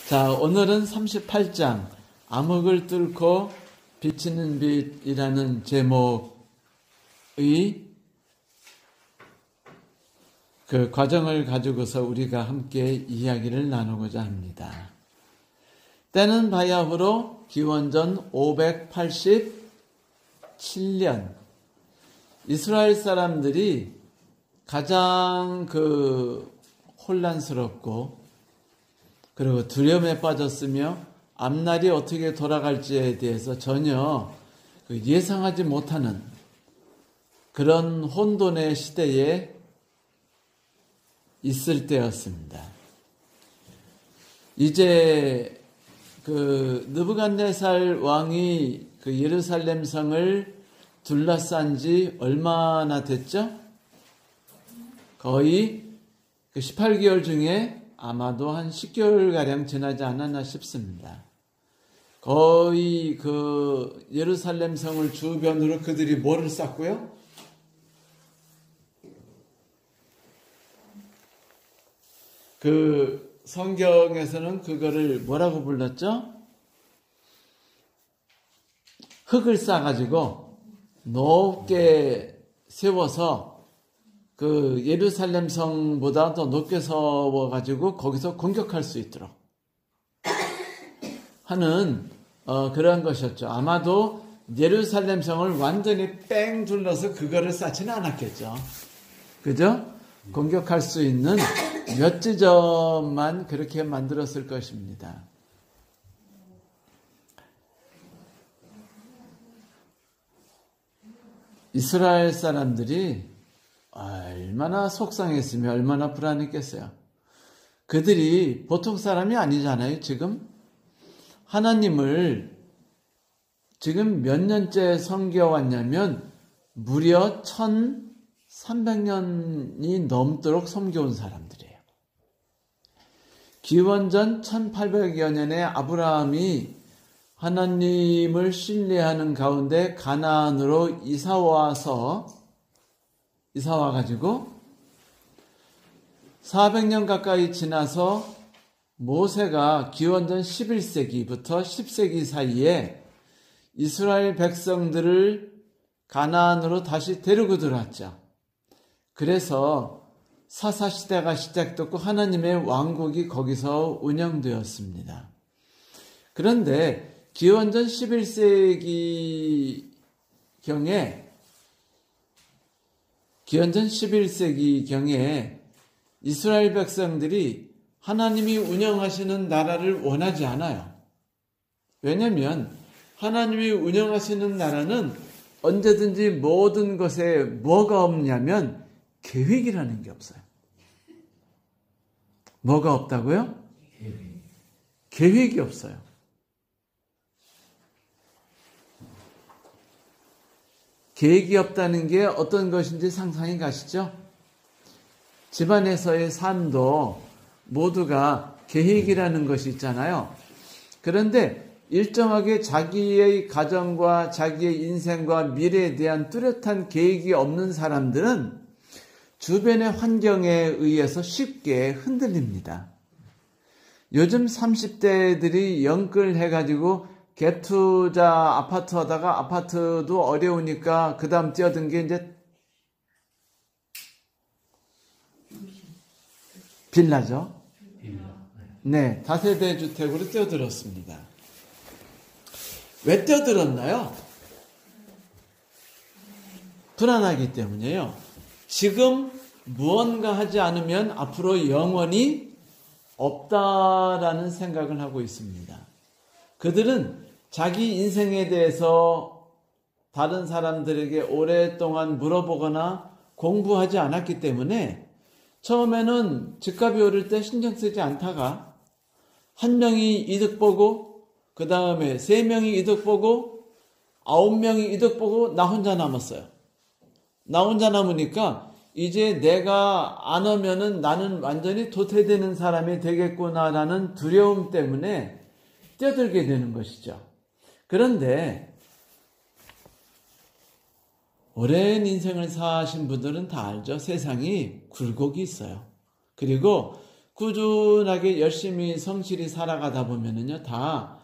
자, 오늘은 38장 암흑을 뚫고 비치는 빛이라는 제목의 그 과정을 가지고서 우리가 함께 이야기를 나누고자 합니다. 때는 바야흐로 기원전 587년 이스라엘 사람들이 가장 혼란스럽고 그리고 두려움에 빠졌으며 앞날이 어떻게 돌아갈지에 대해서 전혀 예상하지 못하는 그런 혼돈의 시대에 있을 때였습니다. 이제 느부갓네살 왕이 예루살렘 성을 둘러싼 지 얼마나 됐죠? 거의 18개월 중에 아마도 한 10개월가량 지나지 않았나 싶습니다. 거의 예루살렘 성을 주변으로 그들이 뭐를 쌓고요? 성경에서는 그거를 뭐라고 불렀죠? 흙을 쌓아가지고 높게 세워서 예루살렘 성보다 더 높게 세워가지고 거기서 공격할 수 있도록 하는 그러한 것이었죠. 아마도 예루살렘 성을 완전히 뺑 둘러서 그거를 쌓지는 않았겠죠. 그죠? 공격할 수 있는 몇 지점만 그렇게 만들었을 것입니다. 이스라엘 사람들이 얼마나 속상했으며 얼마나 불안했겠어요. 그들이 보통 사람이 아니잖아요. 지금 하나님을 지금 몇 년째 섬겨왔냐면 무려 1300년이 넘도록 섬겨온 사람들이에요. 기원전 1800여 년에 아브라함이 하나님을 신뢰하는 가운데 가나안으로 이사와가지고 400년 가까이 지나서 모세가 기원전 11세기부터 10세기 사이에 이스라엘 백성들을 가나안으로 다시 데리고 들어왔죠. 그래서 사사시대가 시작됐고 하나님의 왕국이 거기서 운영되었습니다. 그런데 기원전 11세기경에 이스라엘 백성들이 하나님이 운영하시는 나라를 원하지 않아요. 왜냐하면 하나님이 운영하시는 나라는 언제든지 모든 것에 뭐가 없냐면 계획이라는 게 없어요. 뭐가 없다고요? 계획이 없어요. 계획이 없다는 게 어떤 것인지 상상이 가시죠? 집안에서의 삶도 모두가 계획이라는 것이 있잖아요. 그런데 일정하게 자기의 가정과 자기의 인생과 미래에 대한 뚜렷한 계획이 없는 사람들은 주변의 환경에 의해서 쉽게 흔들립니다. 요즘 30대들이 연끌해가지고 갭투자 아파트 하다가 아파트도 어려우니까 그 다음 뛰어든 게 이제 빌라죠. 네, 다세대 주택으로 뛰어들었습니다. 왜 뛰어들었나요? 불안하기 때문이에요. 지금 무언가 하지 않으면 앞으로 영원히 없다라는 생각을 하고 있습니다. 그들은 자기 인생에 대해서 다른 사람들에게 오랫동안 물어보거나 공부하지 않았기 때문에 처음에는 집값이 오를 때 신경 쓰지 않다가 한 명이 이득 보고 그 다음에 3명이 이득 보고 9명이 이득 보고 나 혼자 남았어요. 나 혼자 남으니까 이제 내가 안 오면은 나는 완전히 도태되는 사람이 되겠구나라는 두려움 때문에 뛰어들게 되는 것이죠. 그런데 오랜 인생을 사신 분들은 다 알죠. 세상이 굴곡이 있어요. 그리고 꾸준하게 열심히 성실히 살아가다 보면은요, 다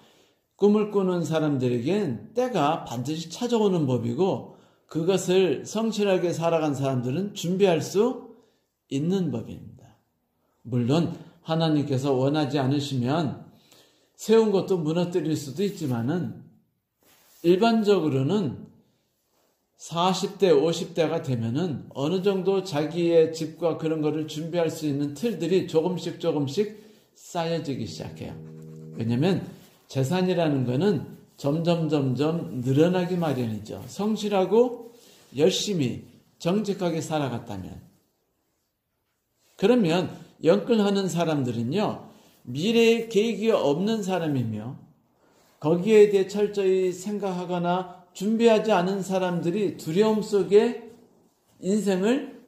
꿈을 꾸는 사람들에겐 때가 반드시 찾아오는 법이고, 그것을 성실하게 살아간 사람들은 준비할 수 있는 법입니다. 물론 하나님께서 원하지 않으시면 세운 것도 무너뜨릴 수도 있지만은 일반적으로는 40대, 50대가 되면은 어느 정도 자기의 집과 그런 거를 준비할 수 있는 틀들이 조금씩 쌓여지기 시작해요. 왜냐면 재산이라는 거는 점점 늘어나기 마련이죠. 성실하고 열심히 정직하게 살아갔다면. 그러면 연끌하는 사람들은요, 미래의 계획이 없는 사람이며 거기에 대해 철저히 생각하거나 준비하지 않은 사람들이 두려움 속에 인생을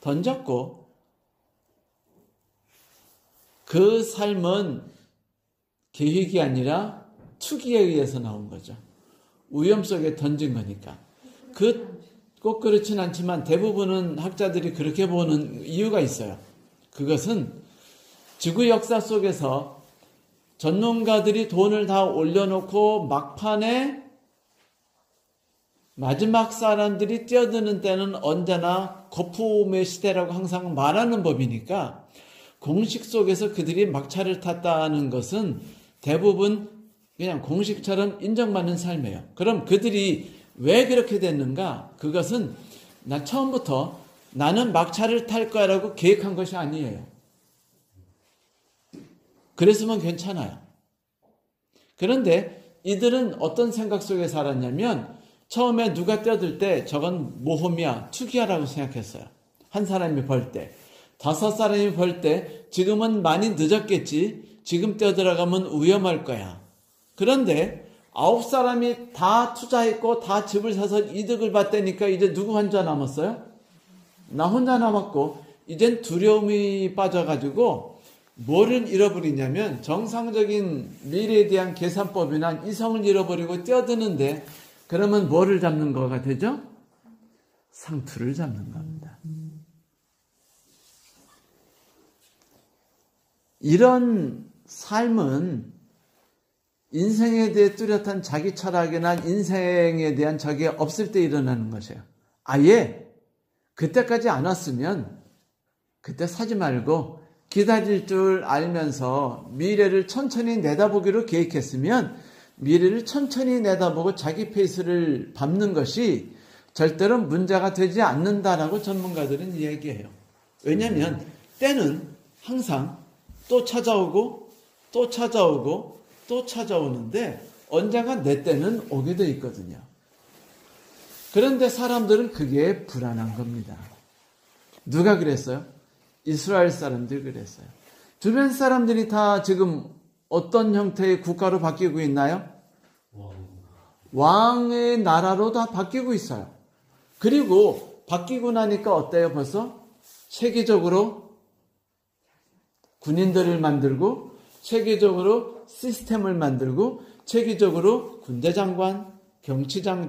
던졌고, 그 삶은 계획이 아니라 투기에 의해서 나온 거죠. 위험 속에 던진 거니까. 꼭 그렇진 않지만 대부분은 학자들이 그렇게 보는 이유가 있어요. 그것은 지구 역사 속에서 전문가들이 돈을 다 올려놓고 막판에 마지막 사람들이 뛰어드는 때는 언제나 거품의 시대라고 항상 말하는 법이니까, 공식 속에서 그들이 막차를 탔다는 것은 대부분 그냥 공식처럼 인정받는 삶이에요. 그럼 그들이 왜 그렇게 됐는가? 그것은 처음부터 나는 막차를 탈 거야라고 계획한 것이 아니에요. 그랬으면 괜찮아요. 그런데 이들은 어떤 생각 속에 살았냐면, 처음에 누가 뛰어들 때 저건 모험이야, 투기야라고 생각했어요. 한 사람이 벌 때. 5사람이 벌 때 지금은 많이 늦었겠지. 지금 뛰어들어가면 위험할 거야. 그런데 9사람이 다 투자했고 다 집을 사서 이득을 봤다니까 이제 누구 혼자 남았어요? 나 혼자 남았고, 이젠 두려움이 빠져가지고 뭐를 잃어버리냐면 정상적인 미래에 대한 계산법이나 이성을 잃어버리고 뛰어드는데, 그러면 뭐를 잡는 거가 되죠? 상투를 잡는 겁니다. 이런 삶은 인생에 대해 뚜렷한 자기 철학이나 인생에 대한 적이 없을 때 일어나는 것이에요. 아예 그때까지 안 왔으면 그때 사지 말고 기다릴 줄 알면서 미래를 천천히 내다보기로 계획했으면 미래를 천천히 내다보고 자기 페이스를 밟는 것이 절대로 문제가 되지 않는다라고 전문가들은 이야기해요. 왜냐하면 때는 항상 또 찾아오고 또 찾아오고 또 찾아오는데 언젠가 내 때는 오게 돼 있거든요. 그런데 사람들은 그게 불안한 겁니다. 누가 그랬어요? 이스라엘 사람들이 그랬어요. 주변 사람들이 다 지금 어떤 형태의 국가로 바뀌고 있나요? 왕의 나라로 다 바뀌고 있어요. 그리고 바뀌고 나니까 어때요? 벌써 체계적으로 군인들을 만들고, 체계적으로 시스템을 만들고, 체계적으로 군대장관,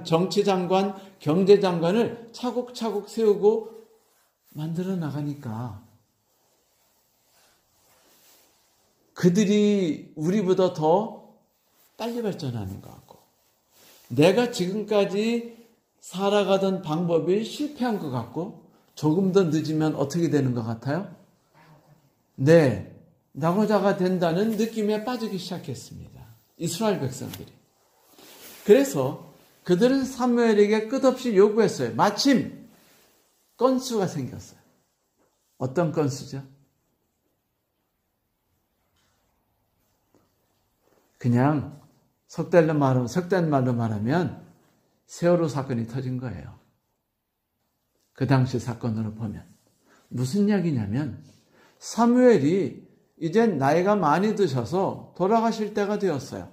정치장관, 경제장관을 차곡차곡 세우고 만들어 나가니까 그들이 우리보다 더 빨리 발전하는 것 같고, 내가 지금까지 살아가던 방법이 실패한 것 같고, 조금 더 늦으면 어떻게 되는 것 같아요? 네, 낙오자가 된다는 느낌에 빠지기 시작했습니다. 이스라엘 백성들이. 그래서 그들은 사무엘에게 끝없이 요구했어요. 마침 건수가 생겼어요. 어떤 건수죠? 그냥 속된 말로 말하면 세월호 사건이 터진 거예요. 그 당시 사건으로 보면. 무슨 이야기냐면, 사무엘이 이제 나이가 많이 드셔서 돌아가실 때가 되었어요.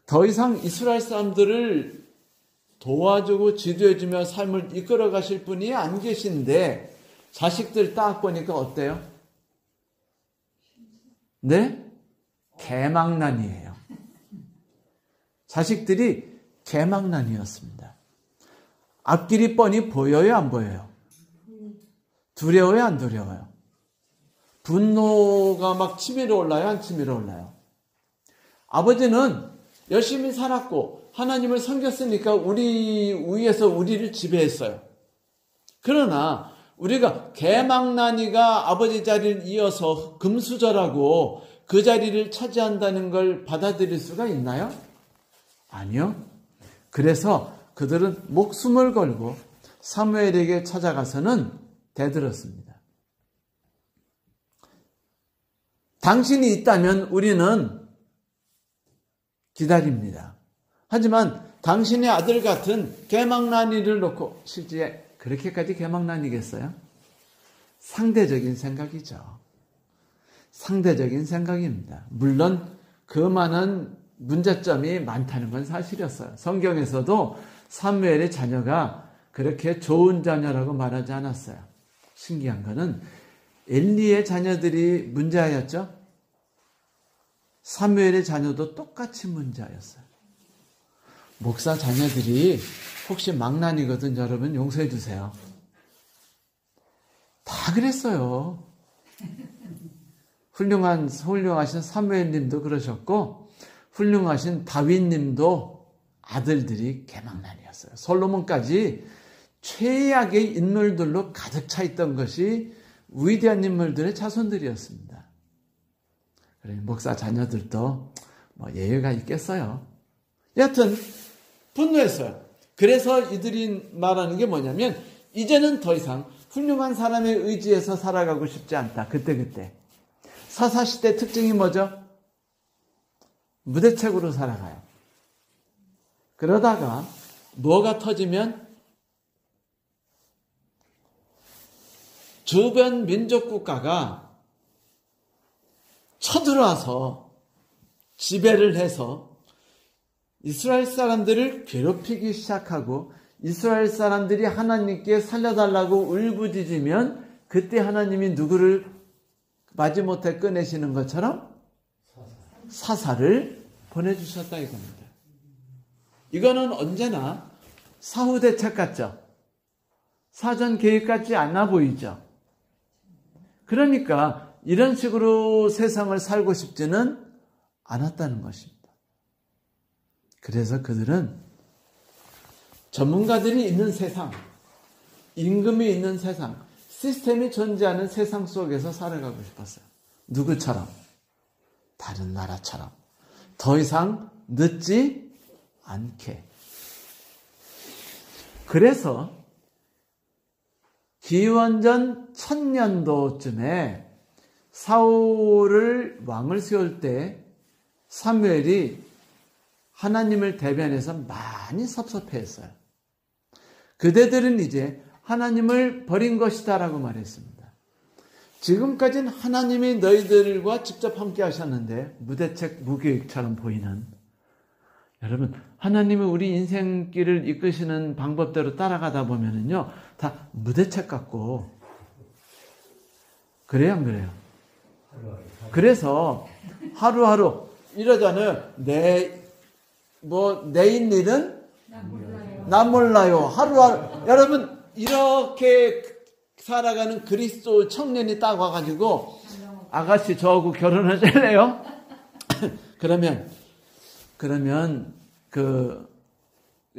더 이상 이스라엘 사람들을 도와주고 지도해주며 삶을 이끌어 가실 분이 안 계신데, 자식들 딱 보니까 어때요? 네? 개망난이에요. 자식들이 개망난이었습니다. 앞길이 뻔히 보여요, 안 보여요? 두려워요, 안 두려워요? 분노가 막 치밀어 올라요? 안 치밀어 올라요? 아버지는 열심히 살았고 하나님을 섬겼으니까 우리 위에서 우리를 지배했어요. 그러나 우리가 개망나니가 아버지 자리를 이어서 금수저라고 그 자리를 차지한다는 걸 받아들일 수가 있나요? 아니요. 그래서 그들은 목숨을 걸고 사무엘에게 찾아가서는 대들었습니다. 당신이 있다면 우리는 기다립니다. 하지만 당신의 아들 같은 개망나니를 놓고 실제 그렇게까지 개망나니겠어요? 상대적인 생각이죠. 상대적인 생각입니다. 물론 그 많은 문제점이 많다는 건 사실이었어요. 성경에서도 사무엘의 자녀가 그렇게 좋은 자녀라고 말하지 않았어요. 신기한 거는 엘리의 자녀들이 문제였죠. 사무엘의 자녀도 똑같이 문제였어요. 목사 자녀들이 혹시 망난이거든 여러분 용서해 주세요. 다 그랬어요. 훌륭하신 사무엘님도 그러셨고 훌륭하신 다윗님도 아들들이 개망난이었어요. 솔로몬까지 최악의 인물들로 가득 차 있던 것이 위대한 인물들의 자손들이었습니다. 그래, 목사 자녀들도 뭐 예외가 있겠어요. 여하튼 분노했어요. 그래서 이들이 말하는 게 뭐냐면 이제는 더 이상 훌륭한 사람의 의지에서 살아가고 싶지 않다. 그때. 사사시대 특징이 뭐죠? 무대책으로 살아가요. 그러다가 뭐가 터지면 주변 민족 국가가 쳐들어와서 지배를 해서 이스라엘 사람들을 괴롭히기 시작하고 이스라엘 사람들이 하나님께 살려달라고 울부짖으면 그때 하나님이 누구를 마지못해 꺼내시는 것처럼 사사를 보내주셨다 이겁니다. 이거는 언제나 사후대책 같죠? 사전 계획 같지 않아 보이죠? 그러니까 이런 식으로 세상을 살고 싶지는 않았다는 것입니다. 그래서 그들은 전문가들이 있는 세상, 임금이 있는 세상, 시스템이 존재하는 세상 속에서 살아가고 싶었어요. 누구처럼? 다른 나라처럼. 더 이상 늦지 않게. 그래서 기원전 1000년도쯤에 사울을 왕을 세울 때 사무엘이 하나님을 대변해서 많이 섭섭해했어요. 그대들은 이제 하나님을 버린 것이다라고 말했습니다. 지금까지는 하나님이 너희들과 직접 함께 하셨는데 무대책 무계획처럼 보이는 여러분 하나님이 우리 인생길을 이끄시는 방법대로 따라가다 보면은요 다 무대책 같고 그래요 안 그래요? 그래서 하루하루 이러잖아요. 내일 일은 난 몰라요. 하루하루 여러분 이렇게 살아가는 그리스도 청년이 딱 와가지고 아가씨 저하고 결혼하실래요? 그러면 그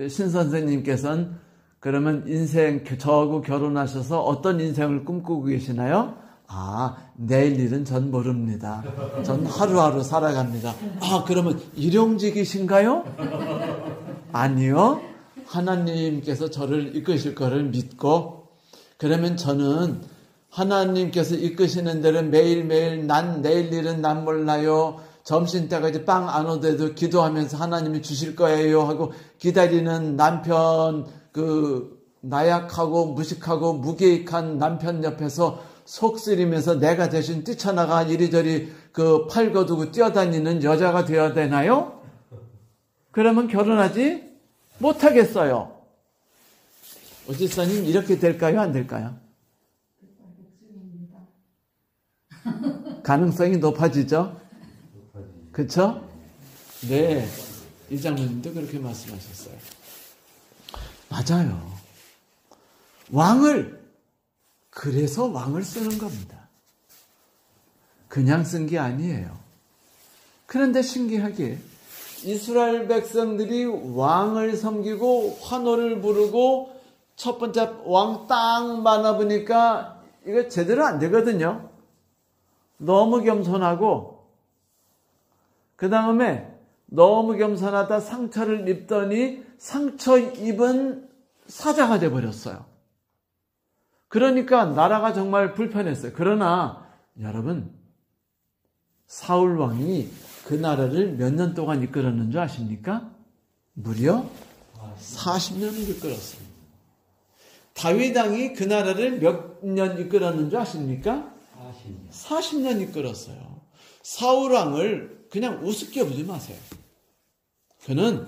신 선생님께서는 그러면 인생 저하고 결혼하셔서 어떤 인생을 꿈꾸고 계시나요? 내일 일은 전 모릅니다. 전 하루하루 살아갑니다. 그러면 일용직이신가요? 아니요. 하나님께서 저를 이끄실 거를 믿고 그러면 저는 하나님께서 이끄시는 대로 매일매일 내일 일은 난 몰라요. 점심때까지 빵 안 오더라도 기도하면서 하나님이 주실 거예요 하고 기다리는 남편 나약하고 무식하고 무계획한 남편 옆에서 속 쓰리면서 내가 대신 뛰쳐나가 이리저리 팔 거두고 뛰어다니는 여자가 되어야 되나요? 그러면 결혼하지 못하겠어요. 오지사님 이렇게 될까요? 안 될까요? 가능성이 높아지죠? 그렇죠? 네, 이 장로님도 그렇게 말씀하셨어요. 맞아요. 그래서 왕을 쓰는 겁니다. 그냥 쓴 게 아니에요. 그런데 신기하게 이스라엘 백성들이 왕을 섬기고 환호를 부르고 첫 번째 왕 딱 만나보니까 이거 제대로 안 되거든요. 너무 겸손하고 그 다음에 너무 겸손하다 상처를 입더니 상처 입은 사자가 돼버렸어요. 그러니까 나라가 정말 불편했어요. 그러나 여러분, 사울 왕이 그 나라를 몇 년 동안 이끌었는 줄 아십니까? 무려 40년을 이끌었습니다. 다윗 왕이 그 나라를 몇 년 이끌었는 줄 아십니까? 40년 이끌었어요. 사울 왕을 그냥 우습게 보지 마세요. 그는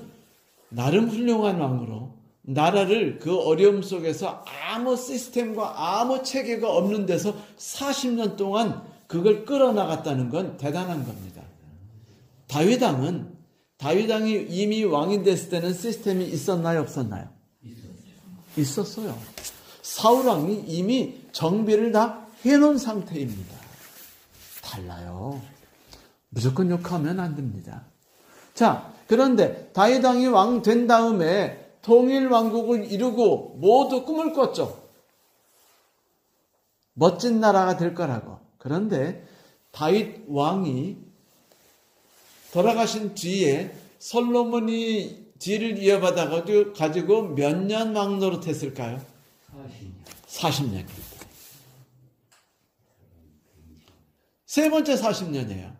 나름 훌륭한 왕으로 나라를 그 어려움 속에서 아무 시스템과 아무 체계가 없는 데서 40년 동안 그걸 끌어나갔다는 건 대단한 겁니다. 다윗 왕이 이미 왕이 됐을 때는 시스템이 있었나요, 없었나요? 있었어요. 사울 왕이 이미 정비를 다 해놓은 상태입니다. 달라요. 무조건 욕하면 안 됩니다. 자, 그런데 다윗 왕이 왕 된 다음에 통일 왕국을 이루고 모두 꿈을 꿨죠. 멋진 나라가 될 거라고. 그런데 다윗 왕이 돌아가신 뒤에 솔로몬이 뒤를 이어받아 가지고 몇 년 왕 노릇했을까요? 40년. 세 번째 40년이에요.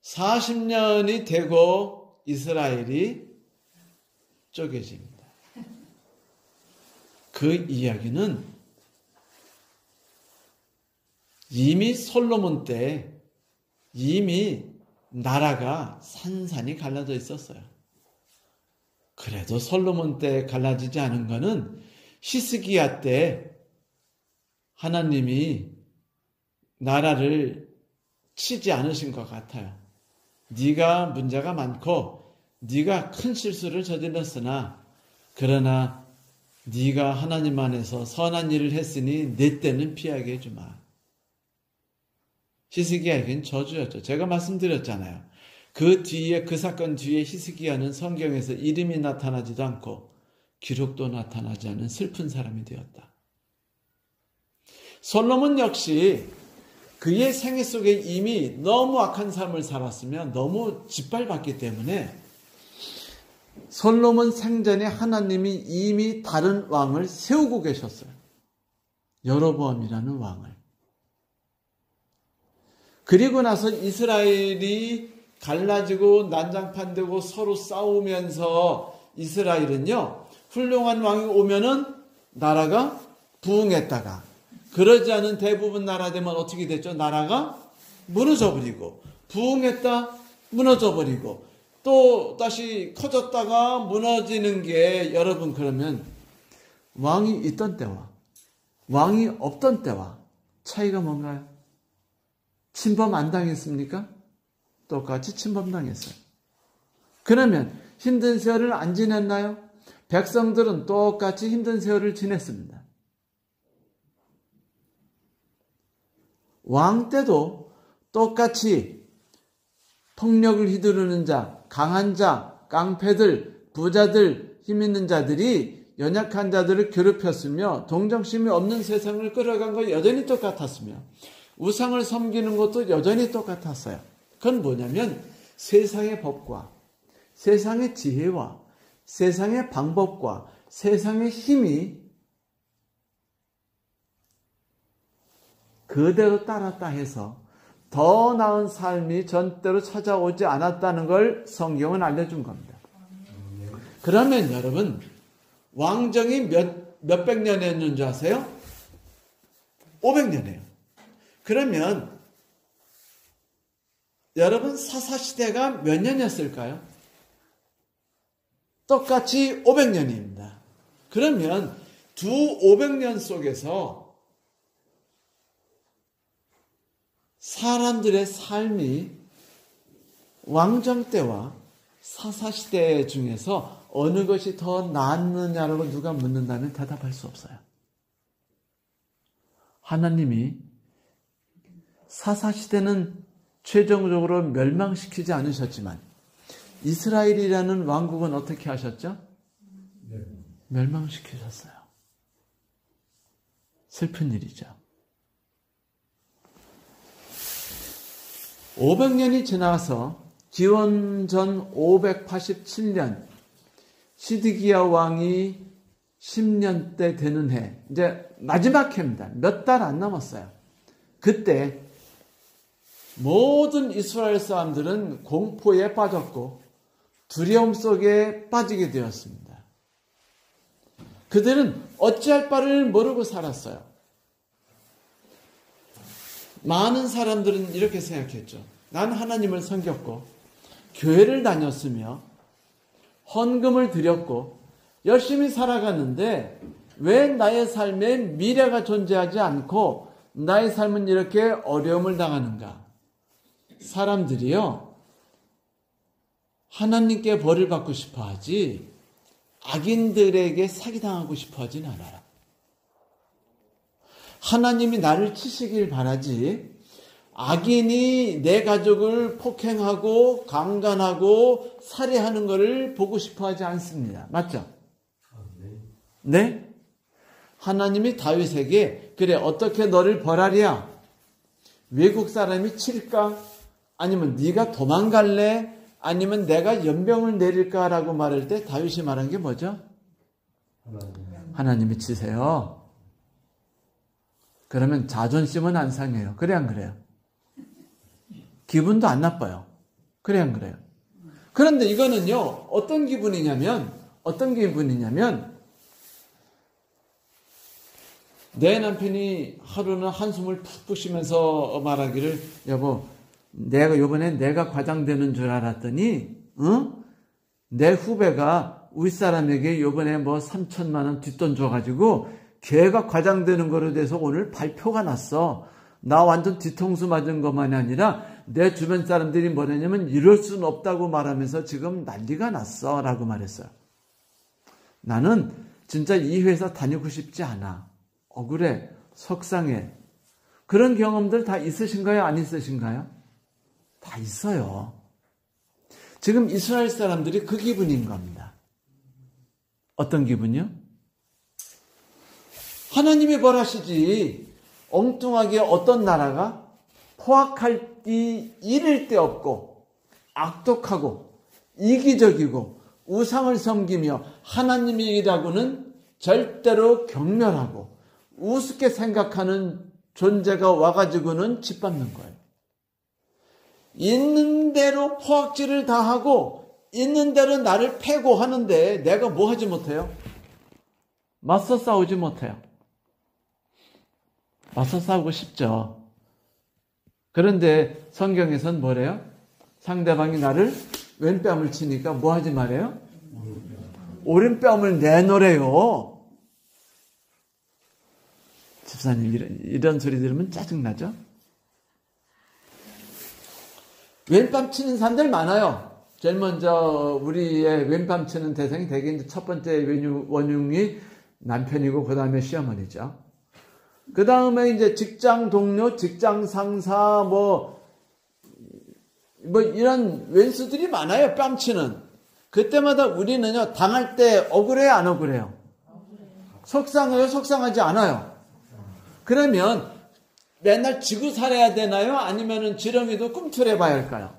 40년이 되고 이스라엘이 쪼개집니다. 그 이야기는 이미 솔로몬 때 이미 나라가 산산이 갈라져 있었어요. 그래도 솔로몬 때 갈라지지 않은 거는 히스기야 때 하나님이 나라를 치지 않으신 것 같아요. 네가 문제가 많고 네가 큰 실수를 저질렀으나 그러나 네가 하나님 안에서 선한 일을 했으니 내 때는 피하게 해주마. 히스기야에겐 저주였죠. 제가 말씀드렸잖아요. 그 뒤에 그 사건 뒤에 히스기야는 성경에서 이름이 나타나지도 않고 기록도 나타나지 않은 슬픈 사람이 되었다. 솔로몬 역시 그의 생애 속에 이미 너무 악한 삶을 살았으면 너무 짓밟았기 때문에 솔로몬 생전에 하나님이 이미 다른 왕을 세우고 계셨어요. 여로보암이라는 왕을. 그리고 나서 이스라엘이 갈라지고 난장판되고 서로 싸우면서 이스라엘은요, 훌륭한 왕이 오면은 나라가 부흥했다가 그러지 않은 대부분 나라 되면 어떻게 됐죠? 나라가 무너져버리고 부흥했다 무너져버리고 또 다시 커졌다가 무너지는 게 여러분 그러면 왕이 있던 때와 왕이 없던 때와 차이가 뭔가요? 침범 안 당했습니까? 똑같이 침범당했어요. 그러면 힘든 세월을 안 지냈나요? 백성들은 똑같이 힘든 세월을 지냈습니다. 왕 때도 똑같이 폭력을 휘두르는 자, 강한 자, 깡패들, 부자들, 힘있는 자들이 연약한 자들을 괴롭혔으며 동정심이 없는 세상을 끌어간 거 여전히 똑같았으며 우상을 섬기는 것도 여전히 똑같았어요. 그건 뭐냐면 세상의 법과 세상의 지혜와 세상의 방법과 세상의 힘이 그대로 따랐다 해서 더 나은 삶이 전대로 찾아오지 않았다는 걸 성경은 알려준 겁니다. 그러면 여러분 왕정이 몇백 년이었는 줄 아세요? 500년이에요. 그러면 여러분 사사시대가 몇 년이었을까요? 똑같이 500년입니다. 그러면 두 500년 속에서 사람들의 삶이 왕정 때와 사사시대 중에서 어느 것이 더 낫느냐라고 누가 묻는다면 대답할 수 없어요. 하나님이 사사시대는 최종적으로 멸망시키지 않으셨지만 이스라엘이라는 왕국은 어떻게 하셨죠? 멸망시키셨어요. 슬픈 일이죠. 500년이 지나서 기원전 587년 시드기야 왕이 10년 때 되는 해, 이제 마지막 해입니다. 몇 달 안 남았어요. 그때 모든 이스라엘 사람들은 공포에 빠졌고 두려움 속에 빠지게 되었습니다. 그들은 어찌할 바를 모르고 살았어요. 많은 사람들은 이렇게 생각했죠. 난 하나님을 섬겼고 교회를 다녔으며 헌금을 드렸고 열심히 살아갔는데 왜 나의 삶에 미래가 존재하지 않고 나의 삶은 이렇게 어려움을 당하는가? 사람들이요, 하나님께 벌을 받고 싶어 하지 악인들에게 사기당하고 싶어 하진 않아요. 하나님이 나를 치시길 바라지 악인이 내 가족을 폭행하고 강간하고 살해하는 것을 보고 싶어 하지 않습니다. 맞죠? 네? 하나님이 다윗에게 그래 어떻게 너를 벌하랴? 외국 사람이 칠까? 아니면 네가 도망갈래? 아니면 내가 연병을 내릴까라고 말할 때 다윗이 말한 게 뭐죠? 하나님이 치세요. 그러면 자존심은 안 상해요. 그래 안 그래요? 기분도 안 나빠요. 그래 안 그래요? 그런데 이거는요, 어떤 기분이냐면 내 남편이 하루는 한숨을 푹푹 쉬면서 말하기를, 여보, 내가 과장되는 줄 알았더니, 내 후배가 윗사람에게 요번에 3천만 원 뒷돈 줘가지고 걔가 과장되는 거로 돼서 오늘 발표가 났어. 나 완전 뒤통수 맞은 것만이 아니라 내 주변 사람들이 뭐냐면 이럴 수는 없다고 말하면서 지금 난리가 났어 라고 말했어요. 나는 진짜 이 회사 다니고 싶지 않아. 억울해. 속상해. 그런 경험들 다 있으신가요? 안 있으신가요? 다 있어요. 지금 이스라엘 사람들이 그 기분인 겁니다. 어떤 기분이요? 하나님이 벌하시지 엉뚱하게 어떤 나라가 포악할 이를 데 없고 악독하고 이기적이고 우상을 섬기며 하나님이라고는 절대로 경멸하고 우습게 생각하는 존재가 와가지고는 짓밟는 거예요. 있는 대로 포악질을 다 하고 있는 대로 나를 패고 하는데 내가 뭐 하지 못해요? 맞서 싸우지 못해요. 맞서 싸우고 싶죠. 그런데 성경에선 뭐래요? 상대방이 나를 왼뺨을 치니까 뭐 하지 말아요? 오른뺨을 내놓으래요. 집사님 이런 소리 들으면 짜증나죠? 왼뺨 치는 사람들 많아요. 제일 먼저 우리의 왼뺨 치는 대상이 대개 이제 첫 번째 원흉이 남편이고 그 다음에 시어머니죠. 그 다음에 이제 직장 동료, 직장 상사, 이런 왼수들이 많아요. 뺨치는. 그때마다 우리는요, 당할 때 억울해요, 안 억울해요? 속상해요, 속상하지 않아요? 그러면 맨날 지고 살아야 되나요? 아니면은 지렁이도 꿈틀해 봐야 할까요?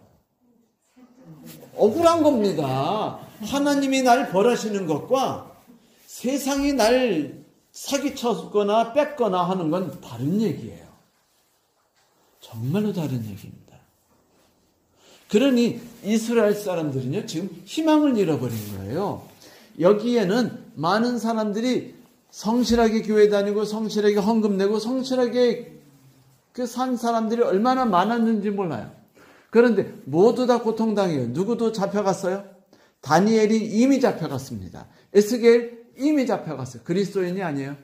억울한 겁니다. 하나님이 날 벌하시는 것과 세상이 날 사기쳤거나 뺐거나 하는 건 다른 얘기예요. 정말로 다른 얘기입니다. 그러니 이스라엘 사람들은요, 지금 희망을 잃어버린 거예요. 여기에는 많은 사람들이 성실하게 교회 다니고 성실하게 헌금 내고 성실하게 그 산 사람들이 얼마나 많았는지 몰라요. 그런데 모두 다 고통당해요. 누구도 잡혀갔어요? 다니엘이 이미 잡혀갔습니다. 에스겔 이미 잡혀갔어요. 그리스도인이 아니에요?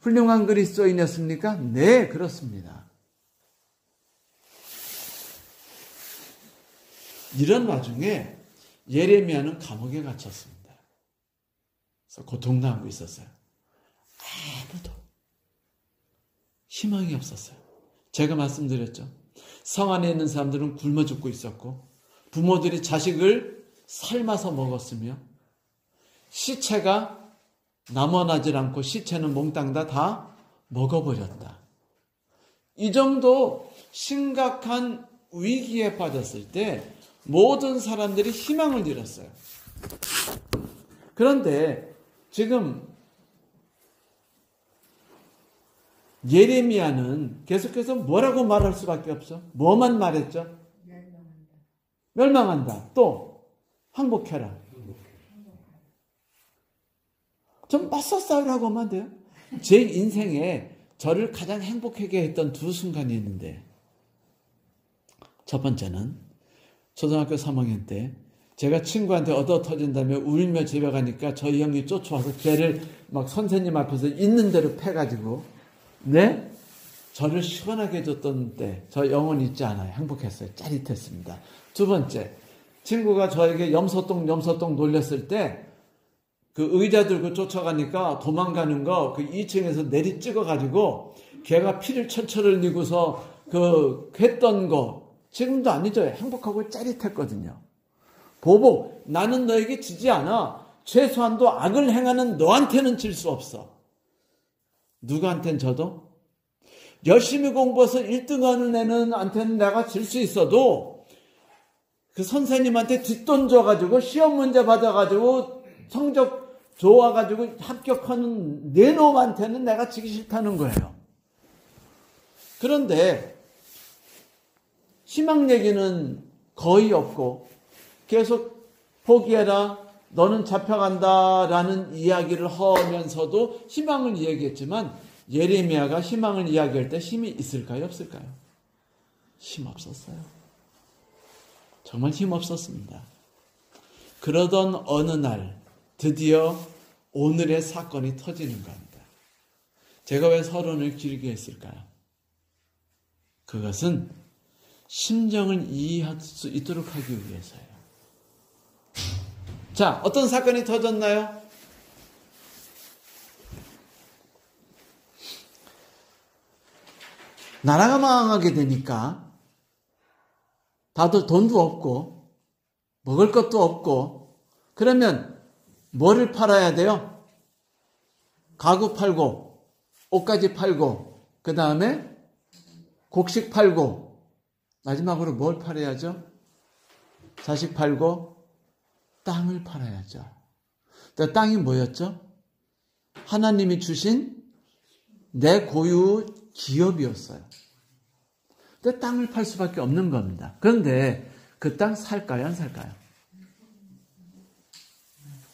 훌륭한 그리스도인이었습니까? 네, 그렇습니다. 이런 와중에 예레미야는 감옥에 갇혔습니다. 그래서 고통당하고 있었어요. 아무도 희망이 없었어요. 제가 말씀드렸죠. 성 안에 있는 사람들은 굶어 죽고 있었고 부모들이 자식을 삶아서 먹었으며 시체가 남아나질 않고 시체는 몽땅 다 먹어버렸다. 이 정도 심각한 위기에 빠졌을 때 모든 사람들이 희망을 잃었어요. 그런데 지금 예레미야는 계속해서 뭐라고 말할 수밖에 없어? 뭐만 말했죠? 멸망한다. 또 항복해라. 좀 맞서 싸우라고 하면 돼요. 제 인생에 저를 가장 행복하게 했던 두 순간이 있는데, 첫 번째는 초등학교 3학년 때 제가 친구한테 얻어 터진 다음에 울며 집에 가니까 저희 형이 쫓아와서 걔를 막 선생님 앞에서 있는 대로 패가지고 네? 저를 시원하게 해줬던 때, 저 영원히 잊지 않아요. 행복했어요. 짜릿했습니다. 두 번째, 친구가 저에게 염소똥 놀렸을 때 그 의자 들고 쫓아가니까 도망가는 거 그 2층에서 내리 찍어가지고 걔가 피를 철철 흘리고서 그 했던 거 지금도 안 잊어요. 행복하고 짜릿했거든요. 보복, 나는 너에게 지지 않아. 최소한도 악을 행하는 너한테는 질 수 없어. 누구한텐 져도? 열심히 공부해서 1등하는 애는한테는 내가 질 수 있어도 그 선생님한테 뒷돈 줘가지고 시험 문제 받아가지고 성적 좋아가지고 합격하는 내 놈한테는 내가 지기 싫다는 거예요. 그런데 희망 얘기는 거의 없고 계속 포기해라, 너는 잡혀간다라는 이야기를 하면서도 희망을 이야기했지만 예레미야가 희망을 이야기할 때 힘이 있을까요? 없을까요? 힘 없었어요. 정말 힘 없었습니다. 그러던 어느 날 드디어 오늘의 사건이 터지는 겁니다. 제가 왜 서론을 길게 했을까요? 그것은 심정을 이해할 수 있도록 하기 위해서예요. 자, 어떤 사건이 터졌나요? 나라가 망하게 되니까 다들 돈도 없고 먹을 것도 없고 그러면 뭐를 팔아야 돼요? 가구 팔고 옷까지 팔고 그 다음에 곡식 팔고 마지막으로 뭘 팔아야죠? 자식 팔고 땅을 팔아야죠. 땅이 뭐였죠? 하나님이 주신 내 고유 기업이었어요. 근데 땅을 팔 수밖에 없는 겁니다. 그런데 그 땅 살까요? 안 살까요?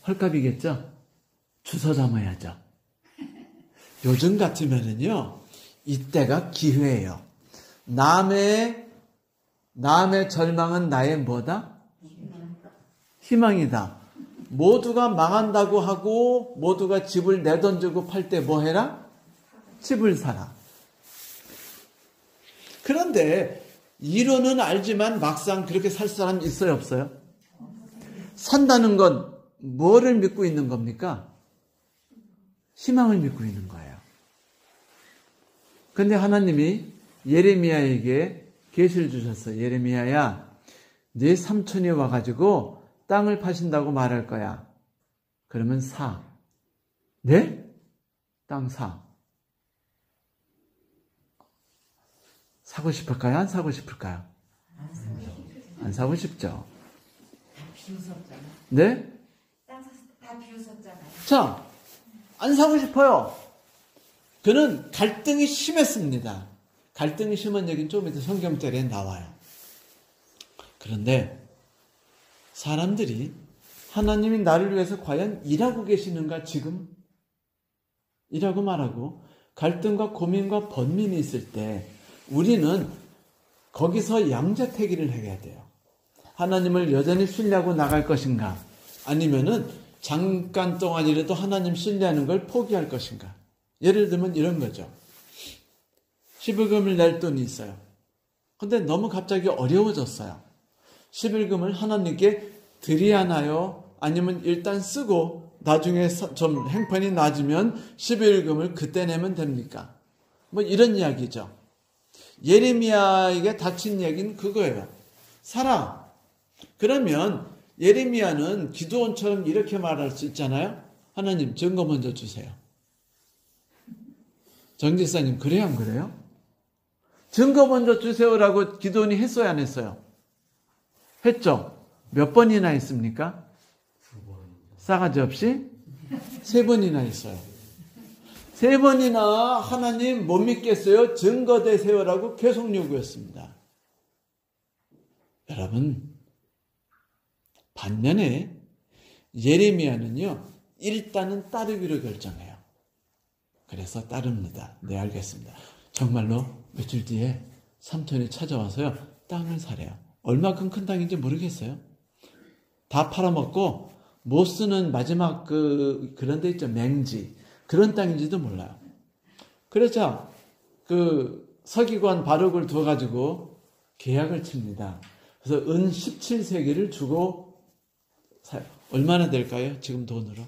헐값이겠죠? 주워 담아야죠. 요즘 같으면은요, 이때가 기회예요. 남의 절망은 나의 뭐다? 희망이다. 모두가 망한다고 하고 모두가 집을 내던지고 팔 때 뭐 해라? 집을 사라. 그런데 이론은 알지만 막상 그렇게 살 사람 있어요, 없어요? 산다는 건 뭐를 믿고 있는 겁니까? 희망을 믿고 있는 거예요. 그런데 하나님이 예레미야에게 계시를 주셨어요. 예레미야야, 네 삼촌이 와가지고 땅을 파신다고 말할 거야. 그러면 사. 네? 땅 사. 사고 싶을까요? 안 사고 싶을까요? 안 사고 싶죠. 네? 다 비웃었잖아요. 자, 안 사고 싶어요. 그는 갈등이 심했습니다. 갈등이 심한 얘기는 좀 이따 성경절에 나와요. 그런데 사람들이 하나님이 나를 위해서 과연 일하고 계시는가 지금? 이라고 말하고 갈등과 고민과 번민이 있을 때 우리는 거기서 양자택일을 해야 돼요. 하나님을 여전히 신뢰하고 나갈 것인가? 아니면은 잠깐 동안이라도 하나님 신뢰하는 걸 포기할 것인가? 예를 들면 이런 거죠. 11금을 낼 돈이 있어요. 근데 너무 갑자기 어려워졌어요. 11금을 하나님께 드려야 하나요? 아니면 일단 쓰고 나중에 좀 행편이 낮으면 11금을 그때 내면 됩니까? 뭐 이런 이야기죠. 예레미야에게 닥친 얘기는 그거예요. 살아. 그러면 예레미야는 기드온처럼 이렇게 말할 수 있잖아요. 하나님 증거 먼저 주세요. 정지사님 그래요 안 그래요? 증거 먼저 주세요라고 기드온이 했어요 안 했어요? 했죠. 몇 번이나 했습니까? 싸가지 없이 3번이나 했어요. 3번이나 하나님 못 믿겠어요. 증거 대세요라고 계속 요구했습니다. 여러분 반면에 예레미야는요 일단은 따르기로 결정해요. 그래서 따릅니다. 네 알겠습니다. 정말로 며칠 뒤에 삼촌이 찾아와서요 땅을 사래요. 얼마큼 큰 땅인지 모르겠어요. 다 팔아먹고 못 쓰는 마지막 그런 데 있죠. 맹지. 그런 땅인지도 몰라요. 그러자 그 서기관 바룩을 두어가지고 계약을 칩니다. 그래서 은 17세기를 주고 사요. 얼마나 될까요? 지금 돈으로?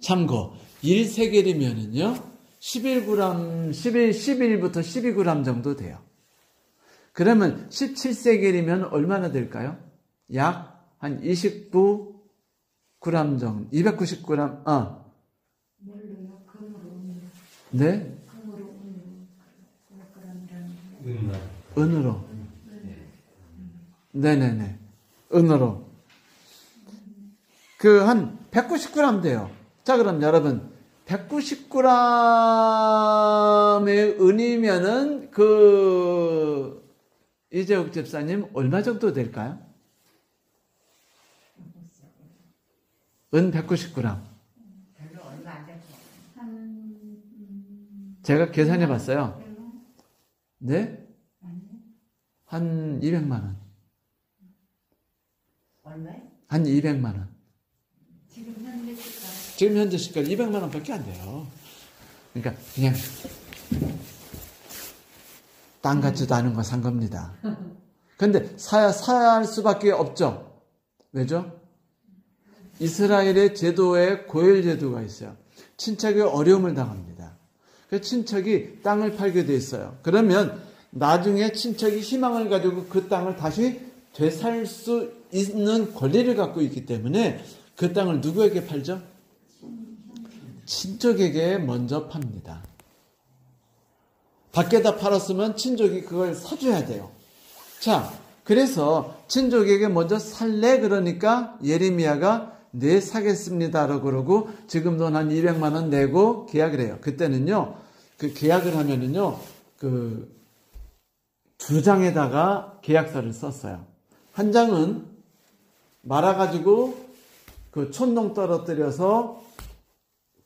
참고 1세겔이면은요 11g, 11부터 12g 정도 돼요. 그러면 17세겔이면 얼마나 될까요? 약 한 29g 정도, 290g, 뭘로요? 금으로. 네? 금으로, 은으로. 네네네. 은으로. 그 한 190g 돼요. 자, 그럼 여러분, 190g의 은이면은 이재욱 집사님 얼마 정도 될까요? 은 190g. 별로 얼마 안 되죠. 제가 계산해 봤어요. 네? 한 200만 원. 얼마요? 한 200만 원. 지금 현재 시가 지금 현재 시가 200만 원밖에 안 돼요. 그러니까 그냥 땅 같지도 않은 거 산 겁니다. 근데 사야 할 수밖에 없죠. 왜죠? 이스라엘의 제도에 고엘 제도가 있어요. 친척이 어려움을 당합니다. 그 친척이 땅을 팔게 돼 있어요. 그러면 나중에 친척이 희망을 가지고 그 땅을 다시 되살 수 있는 권리를 갖고 있기 때문에 그 땅을 누구에게 팔죠? 친족에게 먼저 팝니다. 밖에다 팔았으면 친족이 그걸 사줘야 돼요. 자, 그래서 친족에게 먼저 살래? 그러니까 예레미야가 네 사겠습니다라고 그러고 지금 돈 한 200만 원 내고 계약을 해요. 그때는요, 그 계약을 하면은요, 그 2장에다가 계약서를 썼어요. 한 장은 말아가지고 그 촌농 떨어뜨려서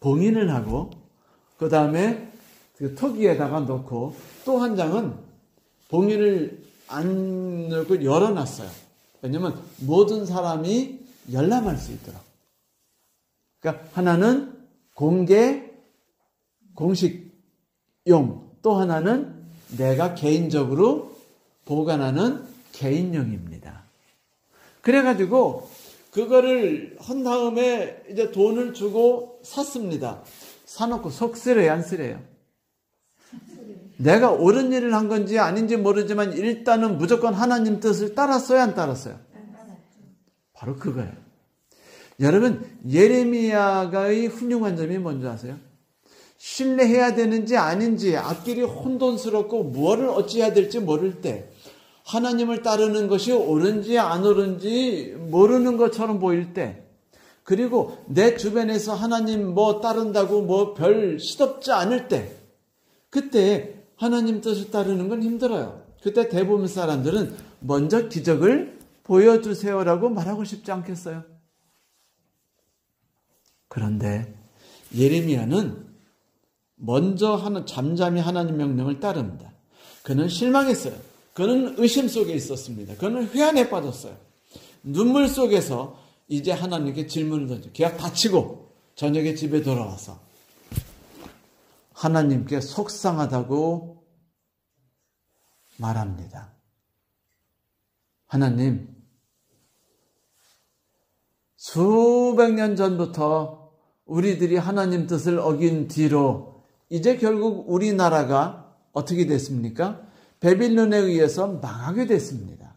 봉인을 하고 그 다음에 그 토기에다가 넣고 또 한 장은 봉인을 안 넣고 열어놨어요. 왜냐면 모든 사람이 열람할 수 있도록. 그러니까 하나는 공개, 공식용, 또 하나는 내가 개인적으로 보관하는 개인용입니다. 그래가지고 그거를 한 다음에 이제 돈을 주고 샀습니다. 사놓고 속 쓰래요, 안 쓰래요? 내가 옳은 일을 한 건지 아닌지 모르지만 일단은 무조건 하나님 뜻을 따랐어요, 안 따랐어요? 바로 그거예요. 여러분, 예레미야가의 훌륭한 점이 뭔지 아세요? 신뢰해야 되는지 아닌지 앞길이 혼돈스럽고 무엇을 어찌해야 될지 모를 때 하나님을 따르는 것이 옳은지 안 옳은지 모르는 것처럼 보일 때 그리고 내 주변에서 하나님 뭐 따른다고 뭐 별 시덥지 않을 때 그때 하나님 뜻을 따르는 건 힘들어요. 그때 대부분 사람들은 먼저 기적을 보여주세요라고 말하고 싶지 않겠어요? 그런데 예레미야는 먼저 잠잠히 하나님 명령을 따릅니다. 그는 실망했어요. 그는 의심 속에 있었습니다. 그는 회한에 빠졌어요. 눈물 속에서 이제 하나님께 질문을 던져 계약 다 치고 저녁에 집에 돌아와서 하나님께 속상하다고 말합니다. 하나님, 수백 년 전부터 우리들이 하나님 뜻을 어긴 뒤로 이제 결국 우리나라가 어떻게 됐습니까? 바빌론에 의해서 망하게 됐습니다.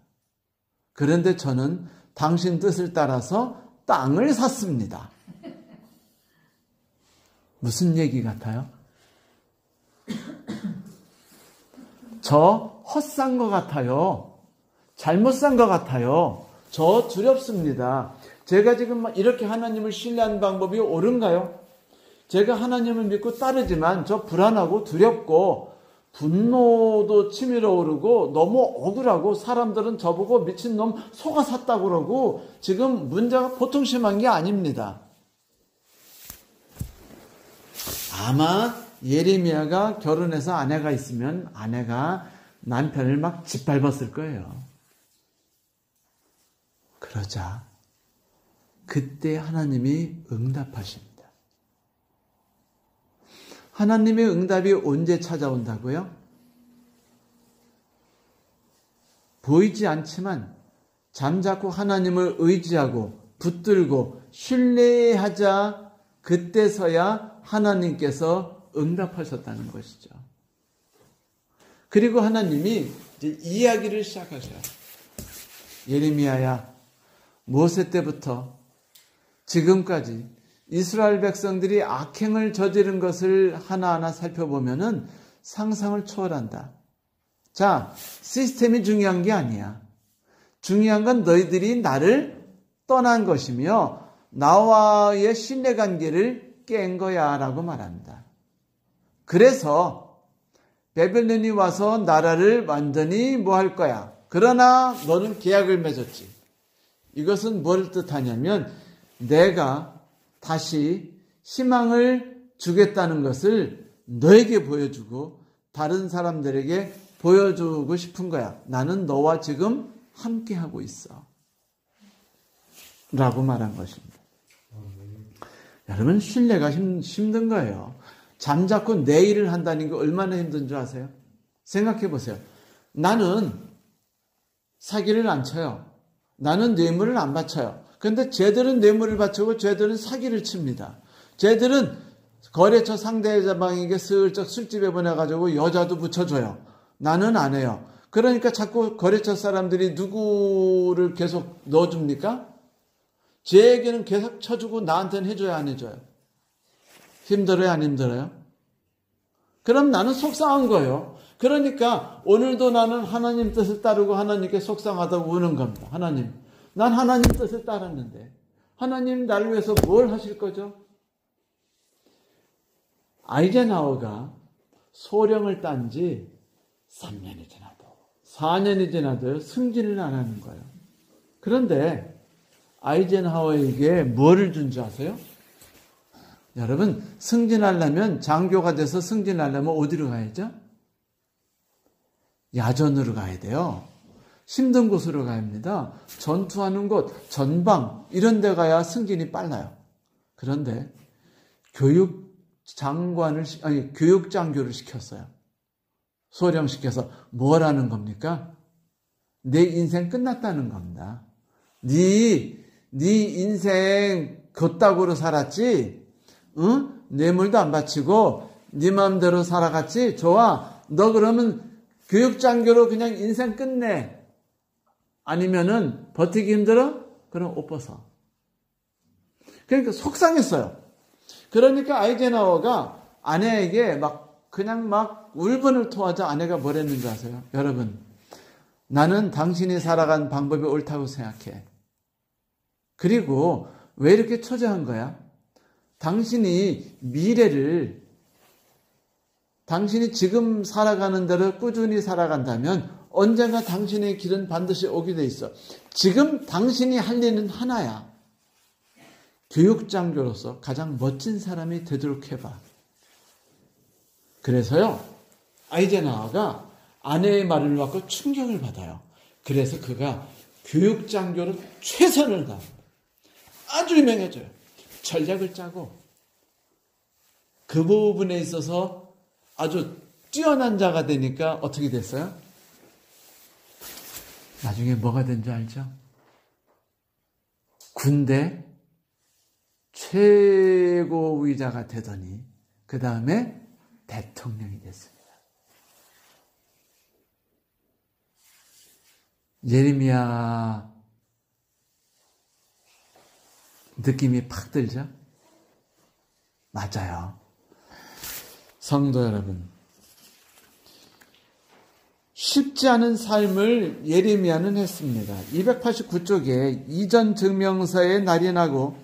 그런데 저는 당신 뜻을 따라서 땅을 샀습니다. 무슨 얘기 같아요? 저 헛산 것 같아요. 잘못 산 것 같아요. 저 두렵습니다. 제가 지금 이렇게 하나님을 신뢰하는 방법이 옳은가요? 제가 하나님을 믿고 따르지만 저 불안하고 두렵고 분노도 치밀어 오르고 너무 억울하고 사람들은 저보고 미친놈 속아 샀다고 그러고 지금 문제가 보통 심한 게 아닙니다. 아마 예레미야가 결혼해서 아내가 있으면 아내가 남편을 막 짓밟았을 거예요. 그러자 그때 하나님이 응답하십니다. 하나님의 응답이 언제 찾아온다고요? 보이지 않지만 잠자코 하나님을 의지하고 붙들고 신뢰하자 그때서야 하나님께서 응답하셨다는 것이죠. 그리고 하나님이 이제 이야기를 시작하셔요. 예레미야야, 모세 때부터 지금까지 이스라엘 백성들이 악행을 저지른 것을 하나하나 살펴보면은 상상을 초월한다. 자, 시스템이 중요한 게 아니야. 중요한 건 너희들이 나를 떠난 것이며 나와의 신뢰관계를 깬 거야 라고 말합니다. 그래서 바벨론이 와서 나라를 완전히 뭐 할 거야. 그러나 너는 계약을 맺었지. 이것은 뭘 뜻하냐면 내가 다시 희망을 주겠다는 것을 너에게 보여주고 다른 사람들에게 보여주고 싶은 거야. 나는 너와 지금 함께하고 있어. 라고 말한 것입니다. 여러분, 신뢰가 힘든 거예요. 잠자코 내 일을 한다는 게 얼마나 힘든 줄 아세요? 생각해 보세요. 나는 사기를 안 쳐요. 나는 뇌물을 안 바쳐요. 그런데 쟤들은 뇌물을 바치고 쟤들은 사기를 칩니다. 쟤들은 거래처 상대방에게 슬쩍 술집에 보내가지고 여자도 붙여줘요. 나는 안 해요. 그러니까 자꾸 거래처 사람들이 누구를 계속 넣어줍니까? 쟤에게는 계속 쳐주고 나한테는 해줘야 안 해줘요? 힘들어요, 안 힘들어요? 그럼 나는 속상한 거예요. 그러니까 오늘도 나는 하나님 뜻을 따르고 하나님께 속상하다고 우는 겁니다. 하나님, 난 하나님 뜻을 따랐는데 하나님 나를 위해서 뭘 하실 거죠? 아이젠하워가 소령을 딴 지 3년이 지나도 4년이 지나도 승진을 안 하는 거예요. 그런데 아이젠하워에게 뭐를 준 줄 아세요? 여러분, 승진하려면 장교가 돼서 승진하려면 어디로 가야죠? 야전으로 가야 돼요. 힘든 곳으로 가야 합니다. 전투하는 곳, 전방 이런 데 가야 승진이 빨라요. 그런데 교육장교를 시켰어요. 소령시켜서 뭘 하는 겁니까? 내 인생 끝났다는 겁니다. 네 인생 곶다구로 살았지? 응? 뇌물도 안 바치고 네 마음대로 살아갔지? 좋아. 너 그러면 교육장교로 그냥 인생 끝내. 아니면은 버티기 힘들어? 그럼 옷 벗어. 그러니까 속상했어요. 그러니까 아이젠하워가 아내에게 그냥 울분을 토하자 아내가 뭐랬는지 아세요? 여러분, 나는 당신이 살아간 방법이 옳다고 생각해. 그리고 왜 이렇게 초조한 거야? 당신이 미래를 당신이 지금 살아가는 대로 꾸준히 살아간다면 언젠가 당신의 길은 반드시 오게 돼 있어. 지금 당신이 할 일은 하나야. 교육장교로서 가장 멋진 사람이 되도록 해봐. 그래서요, 아이젠하워가 아내의 말을 받고 충격을 받아요. 그래서 그가 교육장교로 최선을 다합니다. 아주 유명해져요. 전략을 짜고 그 부분에 있어서 아주 뛰어난 자가 되니까 어떻게 됐어요? 나중에 뭐가 된 줄 알죠? 군대 최고위자가 되더니 그 다음에 대통령이 됐습니다. 예레미야 느낌이 팍 들죠? 맞아요. 성도 여러분, 쉽지 않은 삶을 예레미야는 했습니다. 289쪽에 이전 증명서에 날인하고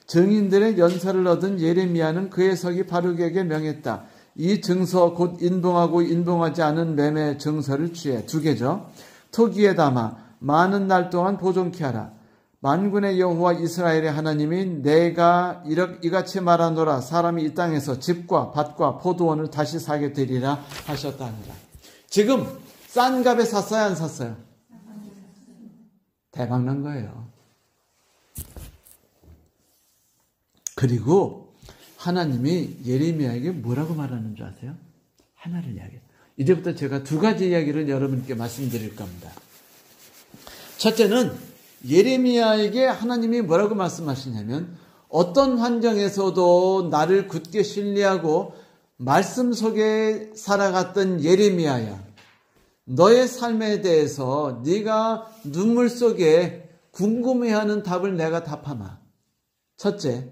증인들의 연설을 얻은 예레미야는 그의 서기 바룩에게 명했다. 이 증서 곧 인봉하고 인봉하지 않은 매매 증서를 취해 두 개죠. 토기에 담아 많은 날 동안 보존케 하라. 만군의 여호와 이스라엘의 하나님이 내가 이같이 말하노라. 사람이 이 땅에서 집과 밭과 포도원을 다시 사게 되리라 하셨다니라. 지금 싼 값에 샀어요, 안 샀어요? 대박 난 거예요. 그리고 하나님이 예레미야에게 뭐라고 말하는 줄 아세요? 하나를 이야기해요. 이제부터 제가 두 가지 이야기를 여러분께 말씀드릴 겁니다. 첫째는 예레미야에게 하나님이 뭐라고 말씀하시냐면, 어떤 환경에서도 나를 굳게 신뢰하고 말씀 속에 살아갔던 예레미야야, 너의 삶에 대해서 네가 눈물 속에 궁금해하는 답을 내가 답하마. 첫째,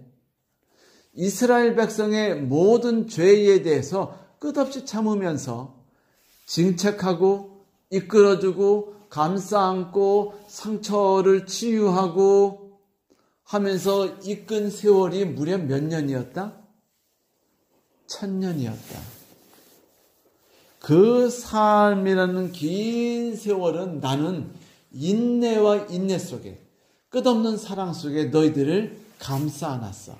이스라엘 백성의 모든 죄에 대해서 끝없이 참으면서 징책하고 이끌어주고 감싸안고 상처를 치유하고 하면서 이끈 세월이 무려 몇 년이었다? 1000년이었다. 그 삶이라는 긴 세월은 나는 인내와 인내 속에, 끝없는 사랑 속에 너희들을 감싸 안았어.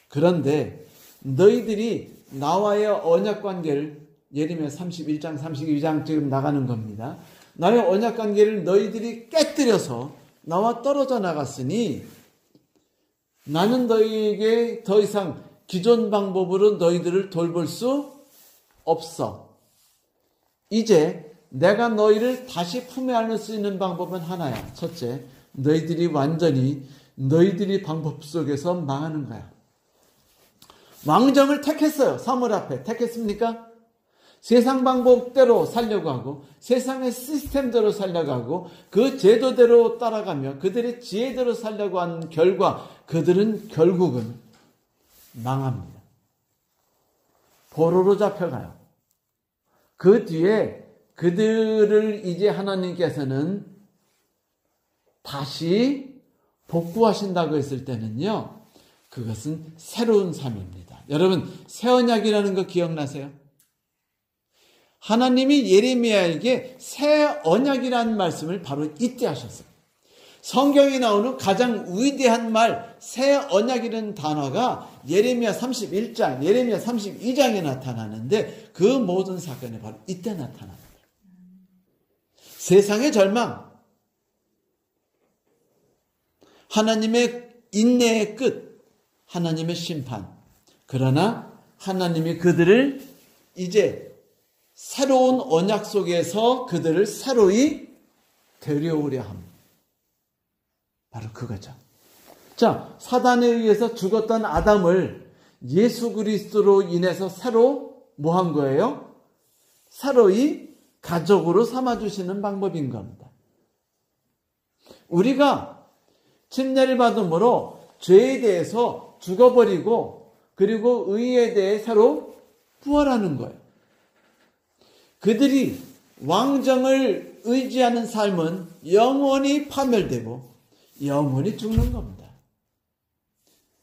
그런데 너희들이 나와의 언약관계를, 예레미야 31장 32장 지금 나가는 겁니다. 나의 언약관계를 너희들이 깨뜨려서 나와 떨어져 나갔으니 나는 너희에게 더 이상 기존 방법으로 너희들을 돌볼 수 없어. 이제 내가 너희를 다시 품에 안을 수 있는 방법은 하나야. 첫째, 너희들이 완전히 너희들이 방법 속에서 망하는 거야. 왕정을 택했어요. 사물 앞에 택했습니까? 세상 방법대로 살려고 하고 세상의 시스템대로 살려고 하고 그 제도대로 따라가며 그들의 지혜대로 살려고 하는 결과 그들은 결국은 망합니다. 포로로 잡혀가요. 그 뒤에 그들을 이제 하나님께서는 다시 복구하신다고 했을 때는요, 그것은 새로운 삶입니다. 여러분, 새 언약이라는 거 기억나세요? 하나님이 예레미야에게 새 언약이라는 말씀을 바로 이때 하셨어요. 성경에 나오는 가장 위대한 말, 새 언약이라는 단어가 예레미야 31장, 예레미야 32장에 나타나는데 그 모든 사건이 바로 이때 나타납니다. 세상의 절망, 하나님의 인내의 끝, 하나님의 심판. 그러나 하나님이 그들을 이제 새로운 언약 속에서 그들을 새로이 데려오려 합니다. 바로 그거죠. 자, 사단에 의해서 죽었던 아담을 예수 그리스도로 인해서 새로 뭐 한 거예요? 새로이 가족으로 삼아주시는 방법인 겁니다. 우리가 침례를 받음으로 죄에 대해서 죽어버리고 그리고 의에 대해 새로 부활하는 거예요. 그들이 왕정을 의지하는 삶은 영원히 파멸되고 영원히 죽는 겁니다.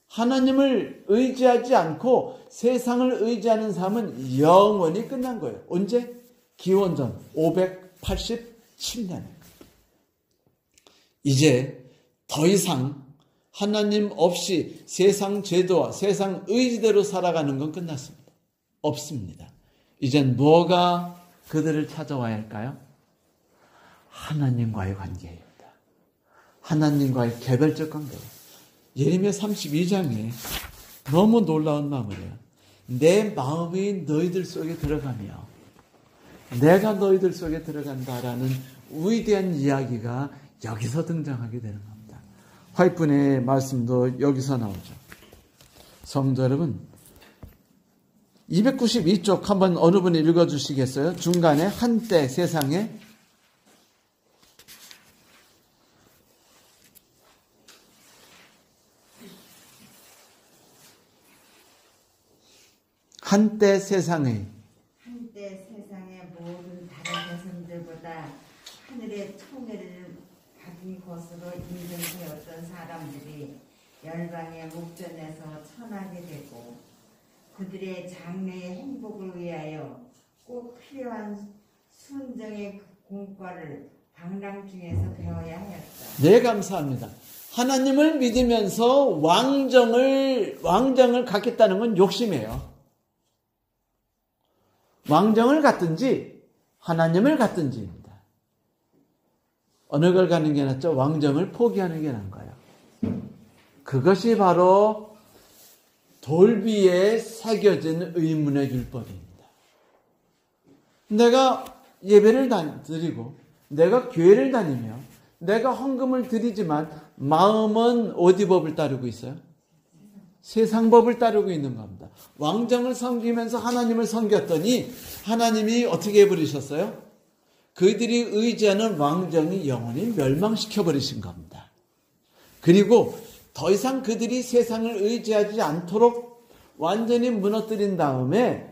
하나님을 의지하지 않고 세상을 의지하는 삶은 영원히 끝난 거예요. 언제? 기원전 587년. 이제 더 이상 하나님 없이 세상 제도와 세상 의지대로 살아가는 건 끝났습니다. 없습니다. 이젠 뭐가 그들을 찾아와야 할까요? 하나님과의 관계입니다. 하나님과의 개별적 관계. 예레미야 32장에 너무 놀라운 마음이에요. 내 마음이 너희들 속에 들어가며 내가 너희들 속에 들어간다라는 위대한 이야기가 여기서 등장하게 되는 겁니다. 화이pun의 말씀도 여기서 나오죠. 성도 여러분, 292쪽 한번 어느 분이 읽어주시겠어요? 중간에 한때 세상에 한때 세상의 모든 다른 백성들보다 하늘의 통일을 받은 것으로 인정되었던 사람들이 열방의 목전에서 천하게 되고 그들의 장래의 행복을 위하여 꼭 필요한 순정의 공과를 방랑 중에서 배워야 하였다. 네, 감사합니다. 하나님을 믿으면서 왕정을 갖겠다는 건 욕심이에요. 왕정을 갖든지 하나님을 갖든지입니다. 어느 걸 갖는 게 낫죠? 왕정을 포기하는 게 나은 거예요. 그것이 바로 돌비에 새겨진 의문의 율법입니다. 내가 예배를 드리고 내가 교회를 다니며 내가 헌금을 드리지만 마음은 어디 법을 따르고 있어요? 세상 법을 따르고 있는 겁니다. 왕정을 섬기면서 하나님을 섬겼더니 하나님이 어떻게 해버리셨어요? 그들이 의지하는 왕정이 영원히 멸망시켜버리신 겁니다. 그리고 더 이상 그들이 세상을 의지하지 않도록 완전히 무너뜨린 다음에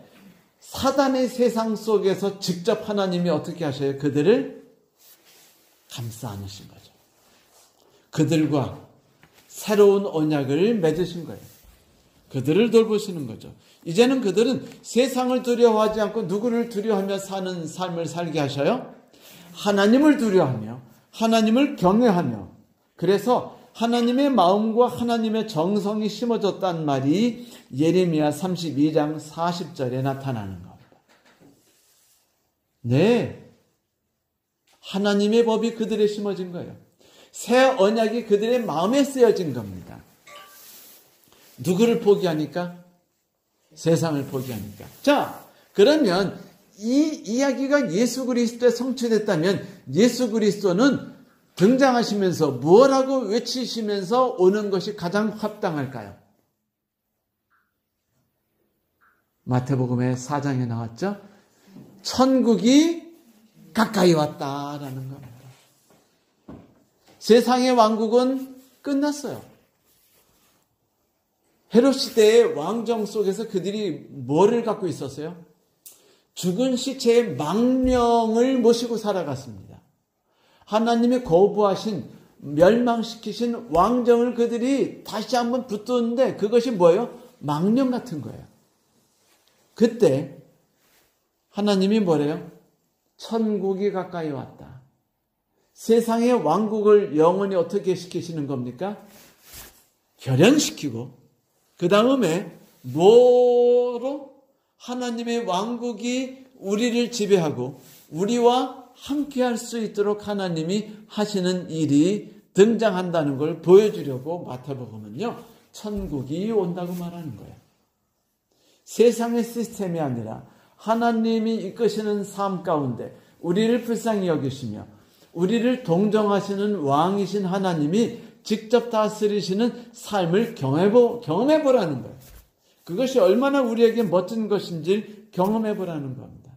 사단의 세상 속에서 직접 하나님이 어떻게 하셔요? 그들을 감싸 안으신 거죠. 그들과 새로운 언약을 맺으신 거예요. 그들을 돌보시는 거죠. 이제는 그들은 세상을 두려워하지 않고 누구를 두려워하며 사는 삶을 살게 하셔요? 하나님을 두려워하며 하나님을 경외하며, 그래서 하나님의 마음과 하나님의 정성이 심어졌단 말이 예레미야 32장 40절에 나타나는 겁니다. 네, 하나님의 법이 그들에 심어진 거예요. 새 언약이 그들의 마음에 쓰여진 겁니다. 누구를 포기하니까? 세상을 포기하니까. 자, 그러면 이 이야기가 예수 그리스도에 성취됐다면 예수 그리스도는 등장하시면서 뭐라고 외치시면서 오는 것이 가장 합당할까요? 마태복음의 4장에 나왔죠? 천국이 가까이 왔다라는 겁니다. 세상의 왕국은 끝났어요. 헤롯 시대의 왕정 속에서 그들이 뭐를 갖고 있었어요? 죽은 시체의 망령을 모시고 살아갔습니다. 하나님이 거부하신, 멸망시키신 왕정을 그들이 다시 한번 붙드는데 그것이 뭐예요? 망령 같은 거예요. 그때 하나님이 뭐래요? 천국이 가까이 왔다. 세상의 왕국을 영원히 어떻게 시키시는 겁니까? 결연시키고 그 다음에 뭐로? 하나님의 왕국이 우리를 지배하고 우리와 함께 할 수 있도록 하나님이 하시는 일이 등장한다는 걸 보여주려고 마태복음은요, 천국이 온다고 말하는 거예요. 세상의 시스템이 아니라 하나님이 이끄시는 삶 가운데 우리를 불쌍히 여기시며 우리를 동정하시는 왕이신 하나님이 직접 다스리시는 삶을 경험해보라는 거예요. 그것이 얼마나 우리에게 멋진 것인지 경험해보라는 겁니다.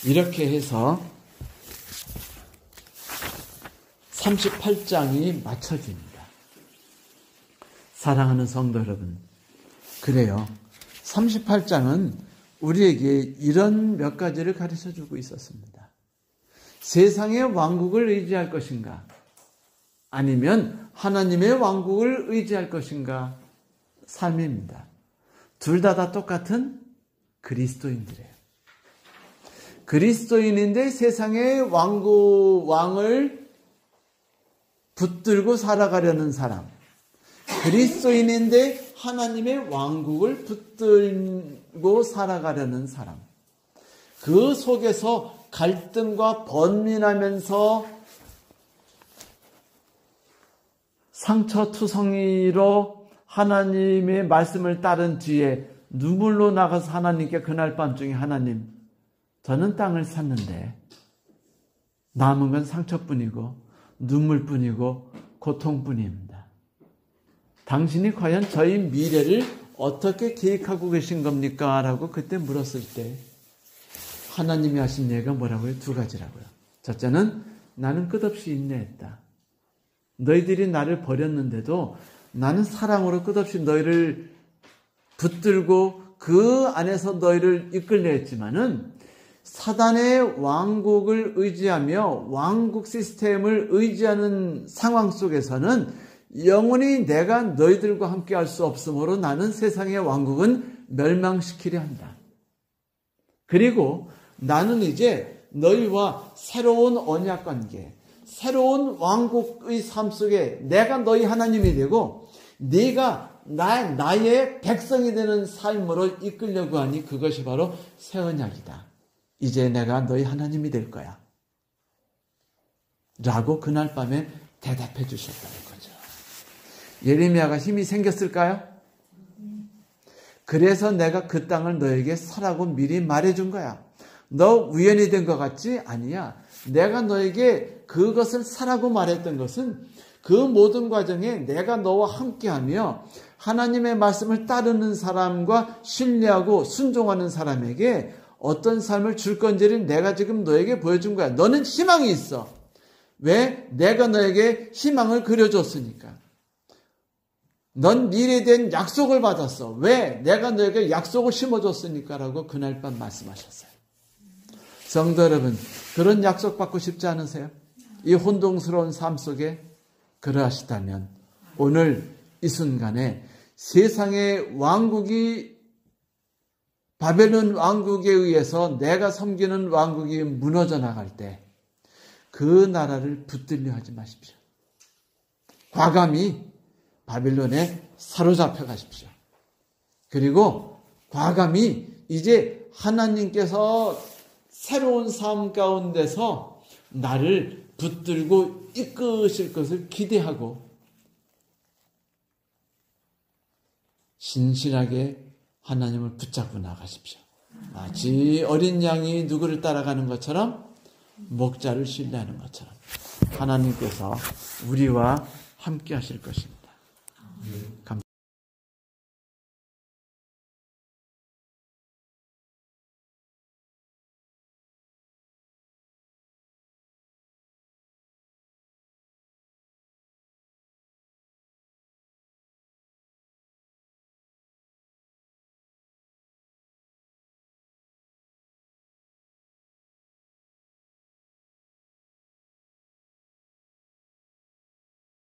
이렇게 해서 38장이 마쳐집니다. 사랑하는 성도 여러분, 그래요. 38장은 우리에게 이런 몇 가지를 가르쳐주고 있었습니다. 세상의 왕국을 의지할 것인가? 아니면 하나님의 왕국을 의지할 것인가? 삶입니다. 둘 다 똑같은 그리스도인들이에요. 그리스도인인데 세상의 왕을 붙들고 살아가려는 사람. 그리스도인인데 하나님의 왕국을 붙들고 살아가려는 사람. 그 속에서 갈등과 번민하면서 상처투성이로 하나님의 말씀을 따른 뒤에 눈물로 나가서 하나님께 그날 밤중에 하나님, 저는 땅을 샀는데 남은 건 상처뿐이고 눈물뿐이고 고통뿐입니다. 당신이 과연 저희 미래를 어떻게 계획하고 계신 겁니까? 라고 그때 물었을 때 하나님이 하신 예가 뭐라고요? 두 가지라고요. 첫째는 나는 끝없이 인내했다. 너희들이 나를 버렸는데도 나는 사랑으로 끝없이 너희를 붙들고 그 안에서 너희를 이끌려 했지만은 사단의 왕국을 의지하며 왕국 시스템을 의지하는 상황 속에서는 영원히 내가 너희들과 함께 할 수 없으므로 나는 세상의 왕국은 멸망시키려 한다. 그리고 나는 이제 너희와 새로운 언약 관계, 새로운 왕국의 삶 속에 내가 너희 하나님이 되고 네가 나의 백성이 되는 삶으로 이끌려고 하니 그것이 바로 새 언약이다. 이제 내가 너희 하나님이 될 거야. 라고 그날 밤에 대답해 주셨다는 거죠. 예레미야가 힘이 생겼을까요? 그래서 내가 그 땅을 너에게 사라고 미리 말해준 거야. 너 우연히 된 것 같지? 아니야. 내가 너에게 그것을 사라고 말했던 것은 그 모든 과정에 내가 너와 함께하며 하나님의 말씀을 따르는 사람과 신뢰하고 순종하는 사람에게 어떤 삶을 줄 건지를 내가 지금 너에게 보여준 거야. 너는 희망이 있어. 왜? 내가 너에게 희망을 그려줬으니까. 넌 미래에 대한 약속을 받았어. 왜? 내가 너에게 약속을 심어줬으니까 라고 그날 밤 말씀하셨어요. 성도 여러분, 그런 약속 받고 싶지 않으세요? 이 혼동스러운 삶 속에 그러하시다면 오늘 이 순간에 세상의 왕국이 바벨론 왕국에 의해서 내가 섬기는 왕국이 무너져 나갈 때 그 나라를 붙들려 하지 마십시오. 과감히 바벨론에 사로잡혀 가십시오. 그리고 과감히 이제 하나님께서 새로운 삶 가운데서 나를 붙들고 이끄실 것을 기대하고 신실하게 하나님을 붙잡고 나가십시오. 마치 어린 양이 누구를 따라가는 것처럼 목자를 신뢰하는 것처럼 하나님께서 우리와 함께 하실 것입니다. 감사합니다.